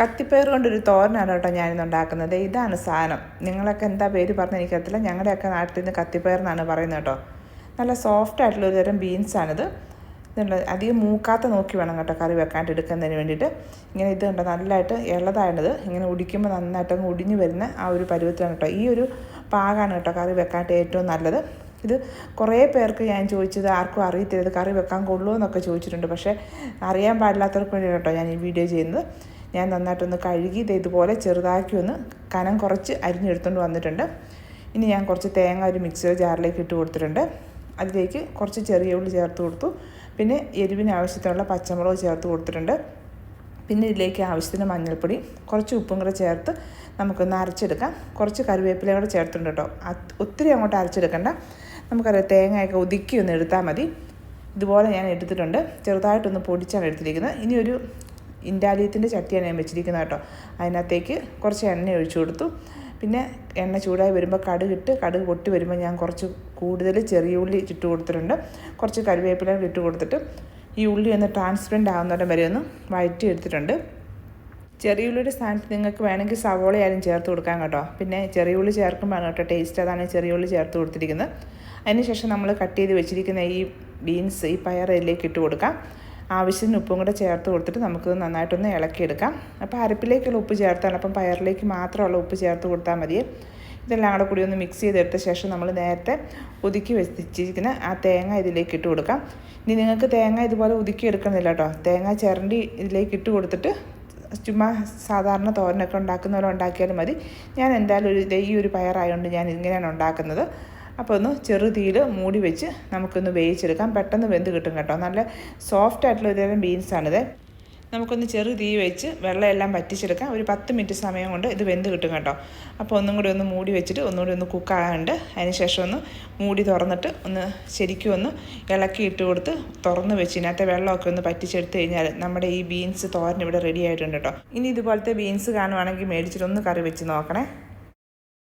കത്തിപ്പയർ കൊണ്ടൊരു തോരനാണ് കേട്ടോ ഞാനിന്ന് ഉണ്ടാക്കുന്നത്. ഇതാണ് സാധനം. നിങ്ങളൊക്കെ എന്താ പേര് പറഞ്ഞാൽ എനിക്കറിയത്തില്ല. ഞങ്ങളുടെയൊക്കെ നാട്ടിൽ നിന്ന് കത്തിപ്പയർ എന്നാണ് പറയുന്നത് കേട്ടോ. നല്ല സോഫ്റ്റ് ആയിട്ടുള്ള ഒരു തരം ബീൻസാണിത്. ഇതുണ്ട്, അധികം മൂക്കാത്ത നോക്കി വേണം കേട്ടോ കറി വെക്കാനായിട്ട് എടുക്കുന്നതിന് വേണ്ടിയിട്ട്. ഇങ്ങനെ ഇത് കണ്ടോ, നല്ലതായിട്ട് ഇളതായത് ഇങ്ങനെ ഉടിക്കുമ്പോൾ നന്നായിട്ട് അങ്ങ് ഒടിഞ്ഞു വരുന്ന ആ ഒരു പരുവത്തിലാണ് കേട്ടോ. ഈ ഒരു പാകമാണ് കേട്ടോ കറി വെക്കാനായിട്ട് ഏറ്റവും നല്ലത്. ഇത് കുറേ പേർക്ക് ഞാൻ ചോദിച്ചത് ആർക്കും അറിയത്തില്ല, ഇത് കറി വെക്കാൻ കൊള്ളുമോ എന്നൊക്കെ ചോദിച്ചിട്ടുണ്ട്. പക്ഷേ അറിയാൻ പാടില്ലാത്തവർക്ക് വേണ്ടി കേട്ടോ ഞാൻ ഈ വീഡിയോ ചെയ്യുന്നത്. ഞാൻ നന്നായിട്ടൊന്ന് കഴുകി ഇതുപോലെ ചെറുതാക്കി ഒന്ന് കനം കുറച്ച് അരിഞ്ഞെടുത്തുകൊണ്ട് വന്നിട്ടുണ്ട്. ഇനി ഞാൻ കുറച്ച് തേങ്ങ ഒരു മിക്സിയുടെ ജാറിലേക്ക് ഇട്ട് കൊടുത്തിട്ടുണ്ട്. അതിലേക്ക് കുറച്ച് ചെറിയ ഉള്ളി ചേർത്ത് കൊടുത്തു. പിന്നെ എരിവിന് ആവശ്യത്തിനുള്ള പച്ചമുളക് ചേർത്ത് കൊടുത്തിട്ടുണ്ട്. പിന്നെ ഇതിലേക്ക് ആവശ്യത്തിന് മഞ്ഞൾപ്പൊടി, കുറച്ച് ഉപ്പും കൂടെ ചേർത്ത് നമുക്കൊന്ന് അരച്ചെടുക്കാം. കുറച്ച് കറിവേപ്പില കൂടെ ചേർത്തിട്ടുണ്ട് കേട്ടോ. ഒത്തിരി അങ്ങോട്ട് അരച്ചെടുക്കണ്ട. നമുക്കറിയാം തേങ്ങയൊക്കെ ഒതുക്കി ഒന്ന് എടുത്താൽ മതി. ഇതുപോലെ ഞാൻ എടുത്തിട്ടുണ്ട്. ചെറുതായിട്ടൊന്ന് പൊടിച്ചാണ് എടുത്തിരിക്കുന്നത്. ഇനി ഒരു ഇൻഡാലിയത്തിൻ്റെ ചട്ടിയാണ് ഞാൻ വെച്ചിരിക്കുന്നത് കേട്ടോ. അതിനകത്തേക്ക് കുറച്ച് എണ്ണ ഒഴിച്ചു കൊടുത്തു. പിന്നെ എണ്ണ ചൂടായി വരുമ്പോൾ കടുക് പൊട്ടി വരുമ്പോൾ ഞാൻ കുറച്ച് കൂടുതൽ ചെറിയ ഉള്ളി ഇട്ട് കൊടുത്തിട്ടുണ്ട്. കുറച്ച് കറിവേപ്പില ഇട്ട് കൊടുത്തിട്ട് ഈ ഉള്ളി ഒന്ന് ട്രാൻസ്പെറൻറ്റ് ആകുന്നിടം വരെ ഒന്ന് വഴറ്റി എടുത്തിട്ടുണ്ട്. ചെറിയ ഉള്ളിയുടെ സ്ഥാനത്ത് നിങ്ങൾക്ക് വേണമെങ്കിൽ സവോളയായാലും ചേർത്ത് കൊടുക്കാം കേട്ടോ. പിന്നെ ചെറിയ ഉള്ളി ചേർക്കുമ്പോഴാണ് കേട്ടോ ടേസ്റ്റ്, അതാണ് ചെറിയ ഉള്ളി ചേർത്ത് കൊടുത്തിരിക്കുന്നത്. അതിനുശേഷം നമ്മൾ കട്ട് ചെയ്ത് വെച്ചിരിക്കുന്ന ഈ ബീൻസ്, ഈ പയർ ഇതിലേക്ക് ഇട്ട് കൊടുക്കാം. ആവശ്യത്തിന് ഉപ്പും കൂടെ ചേർത്ത് കൊടുത്തിട്ട് നമുക്ക് നന്നായിട്ടൊന്ന് ഇളക്കിയെടുക്കാം. അപ്പോൾ അരപ്പിലേക്കുള്ള ഉപ്പ് ചേർത്താണ്, അപ്പം പയറിലേക്ക് മാത്രമുള്ള ഉപ്പ് ചേർത്ത് കൊടുത്താൽ മതിയെ. ഇതെല്ലാം കൂടെ കൂടി ഒന്ന് മിക്സ് ചെയ്തെടുത്ത ശേഷം നമ്മൾ നേരത്തെ ഒതുക്കി വെച്ചിരിക്കുന്ന ആ തേങ്ങ ഇതിലേക്ക് ഇട്ട് കൊടുക്കാം. ഇനി നിങ്ങൾക്ക് തേങ്ങ ഇതുപോലെ ഒതുക്കി എടുക്കണമെന്നില്ല കേട്ടോ. തേങ്ങ ചിരണ്ടി ഇതിലേക്ക് ഇട്ട് കൊടുത്തിട്ട് ചുമ്മാ സാധാരണ തോരനൊക്കെ ഉണ്ടാക്കുന്ന പോലെ ഉണ്ടാക്കിയാലും മതി. ഞാൻ എന്തായാലും ഈ ഒരു പയറായതുകൊണ്ട് ഞാൻ ഇങ്ങനെയാണ് ഉണ്ടാക്കുന്നത്. അപ്പോൾ ഒന്ന് ചെറു തീയിൽ മൂടി വെച്ച് നമുക്കൊന്ന് വേവിച്ചെടുക്കാം. പെട്ടെന്ന് വെന്ത് കിട്ടും കേട്ടോ. നല്ല സോഫ്റ്റ് ആയിട്ടുള്ള ഒരു തരം ബീൻസാണിത്. നമുക്കൊന്ന് ചെറു തീ വെച്ച് വെള്ളമെല്ലാം വറ്റിച്ചെടുക്കാം. ഒരു 10 മിനിറ്റ് സമയം കൊണ്ട് ഇത് വെന്ത് കിട്ടും കേട്ടോ. അപ്പോൾ ഒന്നും കൂടി ഒന്ന് മൂടി വെച്ചിട്ട് ഒന്നുകൂടി ഒന്ന് കുക്കാകാനുണ്ട്. അതിന് ശേഷം ഒന്ന് മൂടി തുറന്നിട്ട് ഒന്ന് ശരിക്കും ഒന്ന് ഇളക്കി ഇട്ട് കൊടുത്ത് തുറന്ന് വെച്ച് ഇതിനകത്തെ വെള്ളമൊക്കെ ഒന്ന് പറ്റിച്ചെടുത്ത് കഴിഞ്ഞാൽ നമ്മുടെ ഈ ബീൻസ് തോരൻ ഇവിടെ റെഡി ആയിട്ടുണ്ട് കേട്ടോ. ഇനി ഇതുപോലത്തെ ബീൻസ് കാണുവാണെങ്കിൽ മേടിച്ചിട്ട് ഒന്ന് കറി വെച്ച് നോക്കണേ.